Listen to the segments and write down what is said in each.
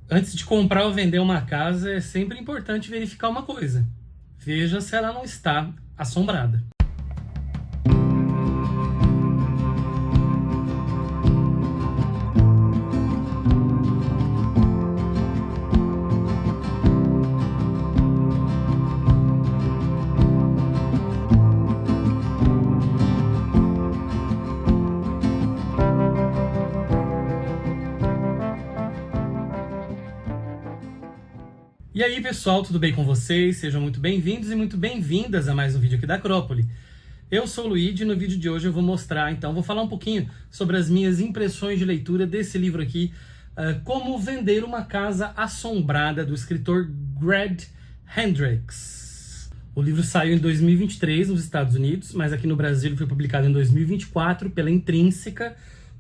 Antes de comprar ou vender uma casa, é sempre importante verificar uma coisa. Veja se ela não está assombrada. E aí, pessoal, tudo bem com vocês? Sejam muito bem-vindos e muito bem-vindas a mais um vídeo aqui da Acrópole. Eu sou o Luigi e no vídeo de hoje eu vou mostrar, vou falar um pouquinho sobre as minhas impressões de leitura desse livro aqui, Como Vender uma Casa Assombrada, do escritor Greg Hendricks. O livro saiu em 2023 nos Estados Unidos, mas aqui no Brasil ele foi publicado em 2024 pela Intrínseca,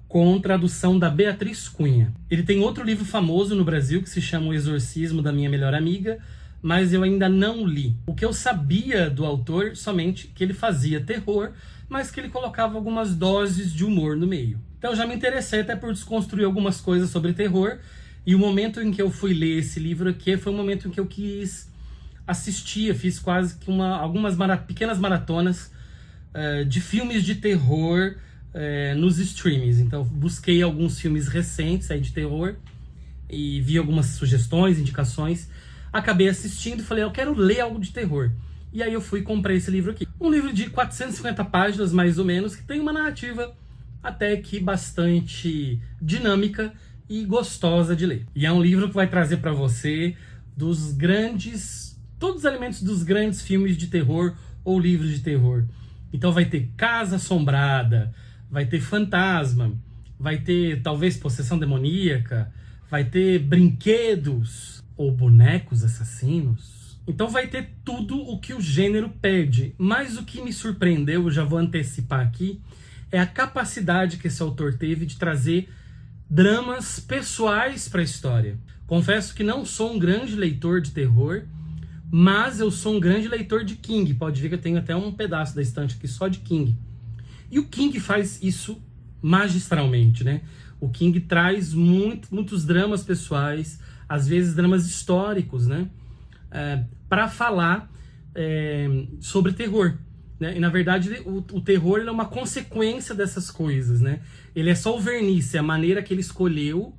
com tradução da Beatriz Cunha. Ele tem outro livro famoso no Brasil que se chama O Exorcismo da Minha Melhor Amiga, mas eu ainda não li. O que eu sabia do autor, somente que ele fazia terror, mas que ele colocava algumas doses de humor no meio. Então já me interessei até por desconstruir algumas coisas sobre terror, e o momento em que eu fui ler esse livro aqui foi o momento em que eu quis assistir, eu fiz quase que algumas pequenas maratonas de filmes de terror nos streamings. Então busquei alguns filmes recentes aí de terror e vi algumas sugestões, indicações, acabei assistindo e falei, eu quero ler algo de terror. E aí eu fui e comprei esse livro aqui. Um livro de 450 páginas, mais ou menos, que tem uma narrativa até que bastante dinâmica e gostosa de ler. E é um livro que vai trazer para você todos os elementos dos grandes filmes de terror ou livros de terror. Então vai ter casa assombrada, vai ter fantasma, vai ter talvez possessão demoníaca, vai ter brinquedos ou bonecos assassinos. Então vai ter tudo o que o gênero pede. Mas o que me surpreendeu, eu já vou antecipar aqui, é a capacidade que esse autor teve de trazer dramas pessoais para a história. Confesso que não sou um grande leitor de terror, mas eu sou um grande leitor de King. Pode ver que eu tenho até um pedaço da estante aqui só de King. E o King faz isso magistralmente, né? O King traz muitos dramas pessoais, às vezes dramas históricos, né? Para falar sobre terror, né? E na verdade o terror ele é uma consequência dessas coisas, né? Ele é só o verniz, é a maneira que ele escolheu,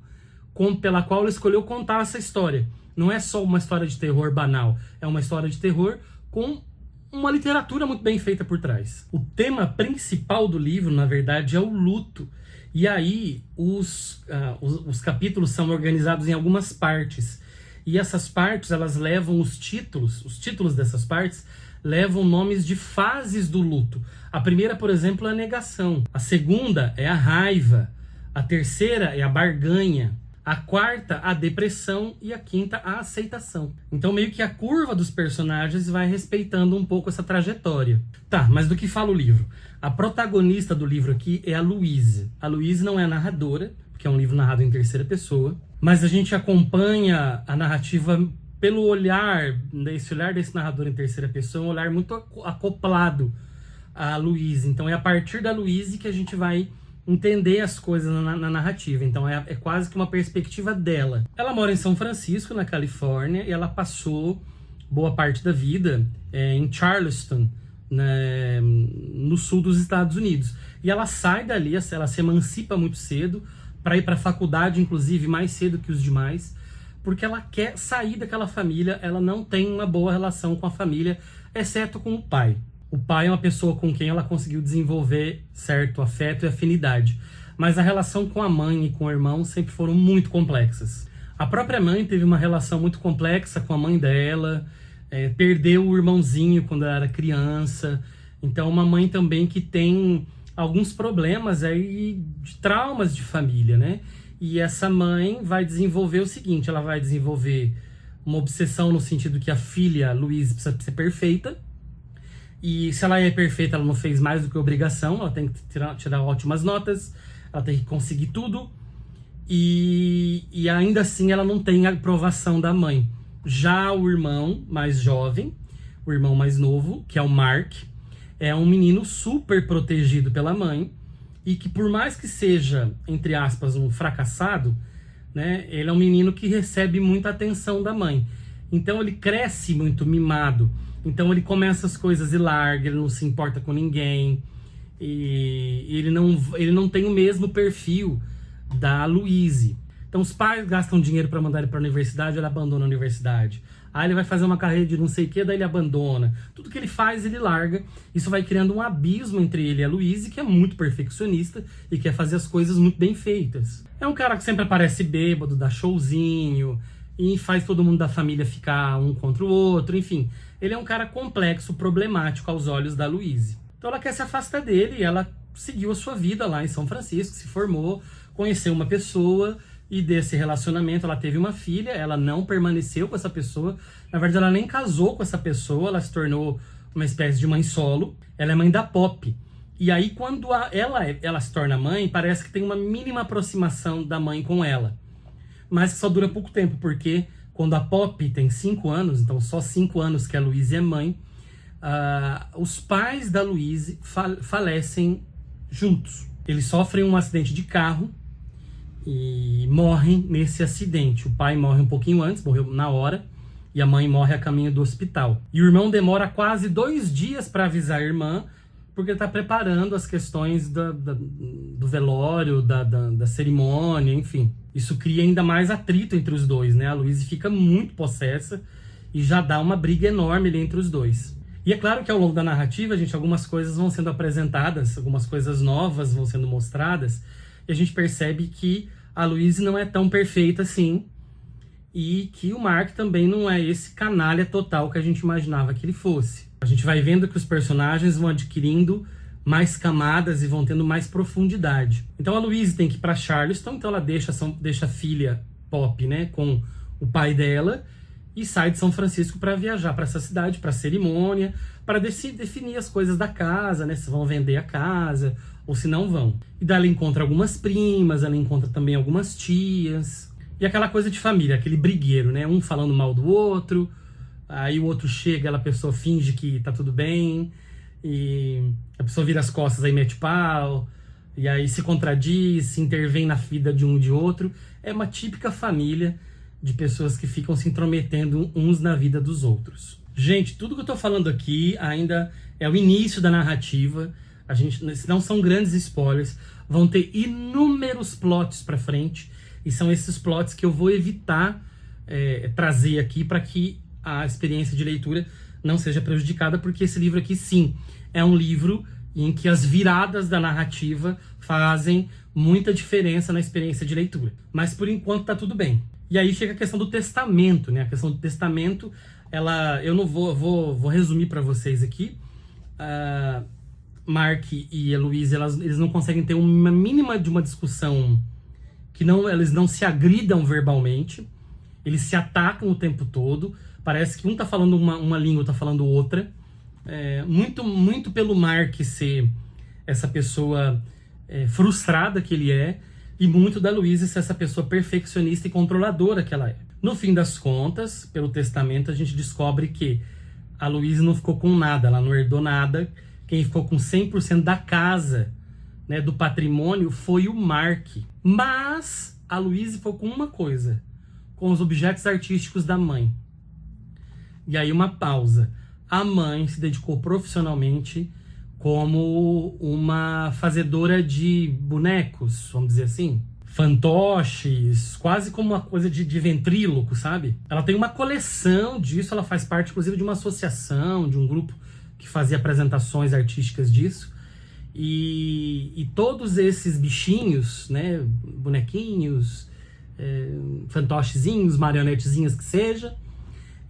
pela qual ele escolheu contar essa história. Não é só uma história de terror banal, é uma história de terror com uma literatura muito bem feita por trás. O tema principal do livro, na verdade, é o luto. E aí, os capítulos são organizados em algumas partes. E essas partes, elas levam os títulos dessas partes, levam nomes de fases do luto. A primeira, por exemplo, é a negação. A segunda é a raiva. A terceira é a barganha. A quarta, a depressão, e a quinta, a aceitação. Então, meio que a curva dos personagens vai respeitando um pouco essa trajetória. Tá, mas do que fala o livro? A protagonista do livro aqui é a Louise. A Louise não é a narradora, porque é um livro narrado em terceira pessoa, mas a gente acompanha a narrativa pelo olhar, esse olhar desse narrador em terceira pessoa, um olhar muito acoplado à Louise. Então, é a partir da Louise que a gente vai entender as coisas na narrativa. Então é quase que uma perspectiva dela. Ela mora em São Francisco, na Califórnia, e ela passou boa parte da vida em Charleston, né, no sul dos Estados Unidos. E ela sai dali, ela se emancipa muito cedo, para ir para a faculdade, inclusive, mais cedo que os demais, porque ela quer sair daquela família. Ela não tem uma boa relação com a família, exceto com o pai. O pai é uma pessoa com quem ela conseguiu desenvolver certo afeto e afinidade. Mas a relação com a mãe e com o irmão sempre foram muito complexas. A própria mãe teve uma relação muito complexa com a mãe dela, perdeu o irmãozinho quando ela era criança. Então, uma mãe também que tem alguns problemas aí de traumas de família, né? E essa mãe vai desenvolver o seguinte, ela vai desenvolver uma obsessão no sentido que a filha, Louise, precisa ser perfeita. E se ela é perfeita, ela não fez mais do que obrigação, ela tem que tirar ótimas notas, ela tem que conseguir tudo, e ainda assim ela não tem a aprovação da mãe. Já o irmão mais jovem, o irmão mais novo, que é o Mark, é um menino super protegido pela mãe, e que por mais que seja, entre aspas, um fracassado, né? Ele é um menino que recebe muita atenção da mãe. Então ele cresce muito mimado. Então ele começa as coisas e larga, ele não se importa com ninguém. E ele não tem o mesmo perfil da Louise. Então os pais gastam dinheiro para mandar ele para a universidade, ele abandona a universidade. Aí ele vai fazer uma carreira de não sei o que, daí ele abandona. Tudo que ele faz, ele larga. Isso vai criando um abismo entre ele e a Louise, que é muito perfeccionista e quer fazer as coisas muito bem feitas. É um cara que sempre aparece bêbado, dá showzinho, e faz todo mundo da família ficar um contra o outro, enfim. Ele é um cara complexo, problemático aos olhos da Louise. Então ela quer se afastar dele e ela seguiu a sua vida lá em São Francisco, se formou, conheceu uma pessoa e desse relacionamento ela teve uma filha. Ela não permaneceu com essa pessoa, na verdade ela nem casou com essa pessoa, ela se tornou uma espécie de mãe solo. Ela é mãe da Pop. E aí quando ela se torna mãe, parece que tem uma mínima aproximação da mãe com ela. Mas que só dura pouco tempo, porque quando a Pop tem 5 anos, então só 5 anos que a Louise é mãe, os pais da Louise falecem juntos. Eles sofrem um acidente de carro e morrem nesse acidente. O pai morre um pouquinho antes, morreu na hora, e a mãe morre a caminho do hospital. E o irmão demora quase 2 dias para avisar a irmã, porque ele está preparando as questões do velório, da cerimônia, enfim. Isso cria ainda mais atrito entre os dois, né? A Louise fica muito possessa e já dá uma briga enorme ali entre os dois. E é claro que ao longo da narrativa, gente, algumas coisas vão sendo apresentadas, algumas coisas novas vão sendo mostradas, e a gente percebe que a Louise não é tão perfeita assim, e que o Mark também não é esse canalha total que a gente imaginava que ele fosse. A gente vai vendo que os personagens vão adquirindo mais camadas e vão tendo mais profundidade. Então a Louise tem que ir para Charleston, então ela deixa a filha Pop, né, com o pai dela, e sai de São Francisco para viajar para essa cidade, para a cerimônia, para definir as coisas da casa, né, se vão vender a casa ou se não vão. E daí ela encontra algumas primas, ela encontra também algumas tias, e aquela coisa de família, aquele brigueiro, né, um falando mal do outro, aí o outro chega, a pessoa finge que tá tudo bem, e a pessoa vira as costas, aí mete pau, e aí se contradiz, se intervém na vida de um e de outro. É uma típica família de pessoas que ficam se intrometendo uns na vida dos outros. Gente, tudo que eu tô falando aqui ainda é o início da narrativa. Não são grandes spoilers, vão ter inúmeros plots pra frente, e são esses plots que eu vou evitar trazer aqui para que a experiência de leitura não seja prejudicada, porque esse livro aqui, sim, é um livro em que as viradas da narrativa fazem muita diferença na experiência de leitura. Mas, por enquanto, tá tudo bem. E aí chega a questão do testamento, né? A questão do testamento, eu não vou resumir para vocês aqui. Mark e a Louise, eles não conseguem ter uma mínima de uma discussão que eles não se agridam verbalmente. Eles se atacam o tempo todo. Parece que um tá falando uma língua, tá falando outra. Muito pelo Mark ser essa pessoa frustrada que ele é, e muito da Louise ser essa pessoa perfeccionista e controladora que ela é. No fim das contas, pelo testamento, a gente descobre que a Louise não ficou com nada, ela não herdou nada. Quem ficou com 100% da casa, né, do patrimônio, foi o Mark. Mas a Louise ficou com uma coisa, com os objetos artísticos da mãe. E aí uma pausa. A mãe se dedicou profissionalmente como uma fazedora de bonecos, vamos dizer assim. Fantoches, quase como uma coisa de ventríloco, sabe? Ela tem uma coleção disso, ela faz parte inclusive de uma associação, de um grupo que fazia apresentações artísticas disso. E todos esses bichinhos, né, bonequinhos, fantochezinhos, marionetezinhas que seja,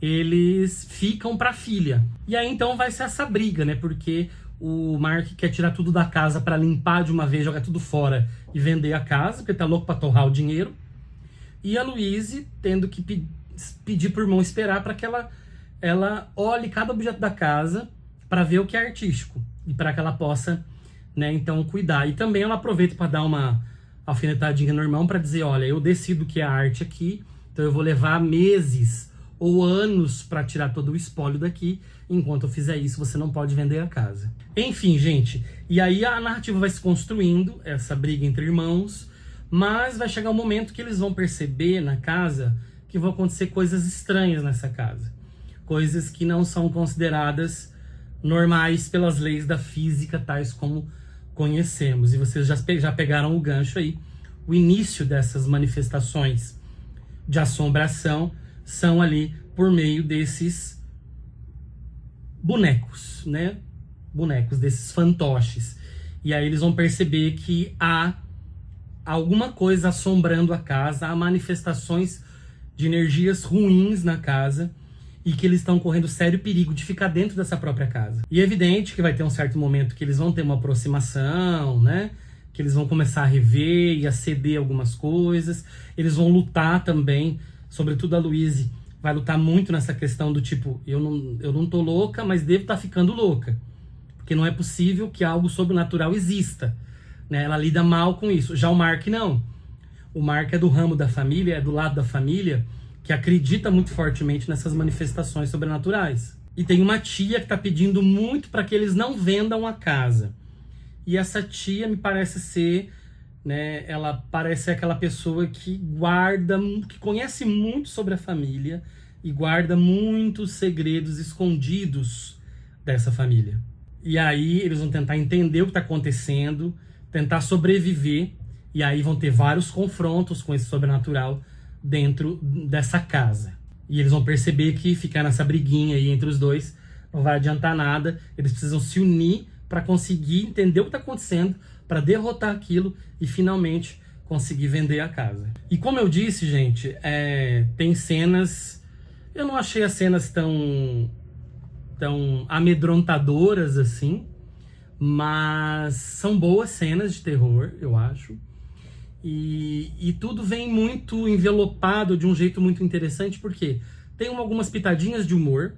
eles ficam pra filha. E aí então vai ser essa briga, né? Porque o Mark quer tirar tudo da casa pra limpar de uma vez, jogar tudo fora e vender a casa, porque tá louco pra torrar o dinheiro. E a Louise tendo que pedir pro irmão esperar pra que ela olhe cada objeto da casa pra ver o que é artístico e pra que ela possa, né, então cuidar. E também ela aproveita pra dar uma alfinetadinha no irmão pra dizer, olha, eu decido o que é arte aqui, então eu vou levar meses ou anos para tirar todo o espólio daqui. Enquanto eu fizer isso, você não pode vender a casa. Enfim, gente, e aí a narrativa vai se construindo, essa briga entre irmãos, Mas vai chegar um momento que eles vão perceber na casa que vão acontecer coisas estranhas nessa casa. Coisas que não são consideradas normais pelas leis da física, tais como conhecemos. E vocês já pegaram o gancho aí. O início dessas manifestações de assombração são ali por meio desses bonecos, né? Bonecos, desses fantoches. E aí eles vão perceber que há alguma coisa assombrando a casa, há manifestações de energias ruins na casa e que eles estão correndo sério perigo de ficar dentro dessa própria casa. E é evidente que vai ter um certo momento que eles vão ter uma aproximação, né? Que eles vão começar a rever e a ceder algumas coisas. Eles vão lutar também, sobretudo a Louise vai lutar muito nessa questão do tipo, eu não tô louca, mas devo estar ficando louca. Porque não é possível que algo sobrenatural exista. Né? Ela lida mal com isso. Já o Mark não. O Mark é do ramo da família, é do lado da família, que acredita muito fortemente nessas manifestações sobrenaturais. E tem uma tia que está pedindo muito para que eles não vendam a casa. E essa tia me parece ser, né, ela parece ser aquela pessoa que guarda, que conhece muito sobre a família e guarda muitos segredos escondidos dessa família. E aí eles vão tentar entender o que está acontecendo, tentar sobreviver, e aí vão ter vários confrontos com esse sobrenatural dentro dessa casa. E eles vão perceber que ficar nessa briguinha aí entre os dois não vai adiantar nada, eles precisam se unir para conseguir entender o que está acontecendo, para derrotar aquilo e finalmente conseguir vender a casa. E como eu disse, gente, tem cenas... Eu não achei as cenas tão amedrontadoras assim, mas são boas cenas de terror, eu acho. E tudo vem muito envelopado de um jeito muito interessante, porque tem algumas pitadinhas de humor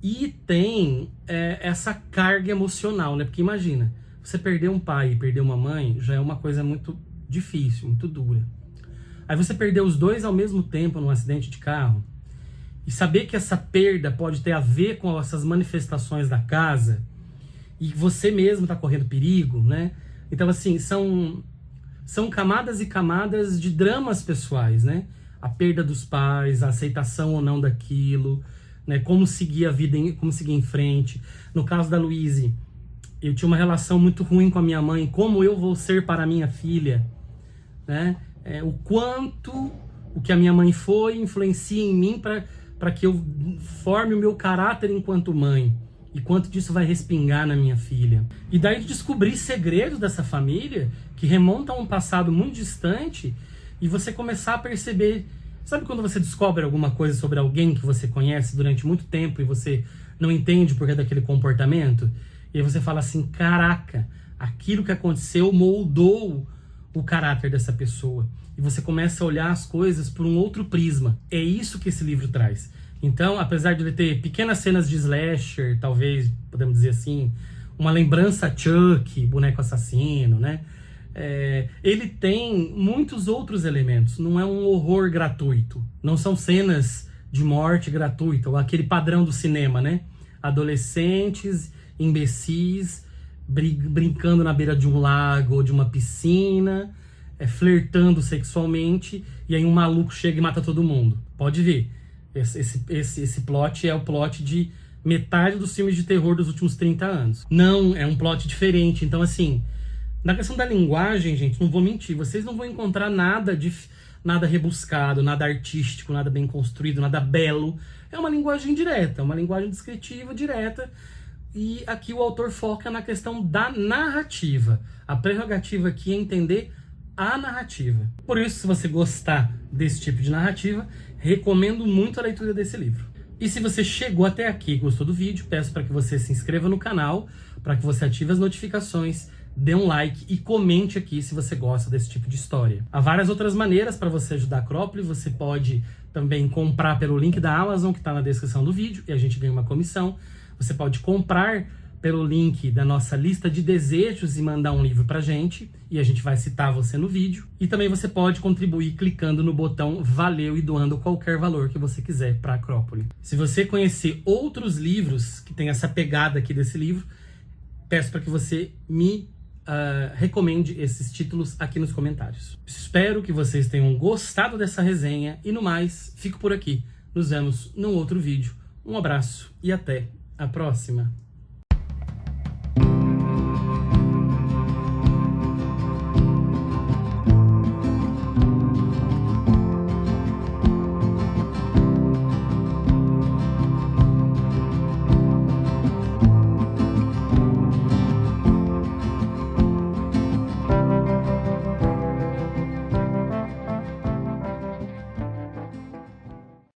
e tem essa carga emocional, né? Porque imagina, você perder um pai e perder uma mãe já é uma coisa muito difícil, muito dura. Aí você perder os dois ao mesmo tempo num acidente de carro e saber que essa perda pode ter a ver com essas manifestações da casa e você mesmo está correndo perigo, né? Então, assim, são camadas e camadas de dramas pessoais, né? A perda dos pais, a aceitação ou não daquilo, né? Como seguir a vida, como seguir em frente. No caso da Louise, eu tinha uma relação muito ruim com a minha mãe. Como eu vou ser para a minha filha, né? O quanto o que a minha mãe foi influencia em mim para que eu forme o meu caráter enquanto mãe. E quanto disso vai respingar na minha filha. E daí descobrir segredos dessa família que remontam a um passado muito distante e você começar a perceber... Sabe quando você descobre alguma coisa sobre alguém que você conhece durante muito tempo e você não entende o porquê daquele comportamento? E aí você fala assim, caraca, aquilo que aconteceu moldou o caráter dessa pessoa. E você começa a olhar as coisas por um outro prisma. É isso que esse livro traz. Então, apesar de ele ter pequenas cenas de slasher, talvez, podemos dizer assim, uma lembrança a Chuck, boneco assassino, né? Ele tem muitos outros elementos. Não é um horror gratuito. Não são cenas de morte gratuita, ou aquele padrão do cinema, né? Adolescentes, imbecis, brincando na beira de um lago ou de uma piscina, flertando sexualmente, e aí um maluco chega e mata todo mundo. Pode ver. Esse plot é o plot de metade dos filmes de terror dos últimos 30 anos. Não, é um plot diferente. Então, assim, na questão da linguagem, gente, não vou mentir, vocês não vão encontrar nada rebuscado, nada artístico, nada bem construído, nada belo. É uma linguagem direta, uma linguagem descritiva direta. E aqui o autor foca na questão da narrativa. A prerrogativa aqui é entender a narrativa. Por isso, se você gostar desse tipo de narrativa, recomendo muito a leitura desse livro. E se você chegou até aqui e gostou do vídeo, peço para que você se inscreva no canal, para que você ative as notificações, dê um like e comente aqui se você gosta desse tipo de história. Há várias outras maneiras para você ajudar a Acrópole. Você pode também comprar pelo link da Amazon, que está na descrição do vídeo, e a gente ganha uma comissão. Você pode comprar pelo link da nossa lista de desejos e mandar um livro pra gente, e a gente vai citar você no vídeo. E também você pode contribuir clicando no botão Valeu e doando qualquer valor que você quiser para a Acrópole. Se você conhecer outros livros que tem essa pegada aqui desse livro, peço para que você me recomende esses títulos aqui nos comentários. Espero que vocês tenham gostado dessa resenha e no mais, fico por aqui. Nos vemos num outro vídeo. Um abraço e até a próxima!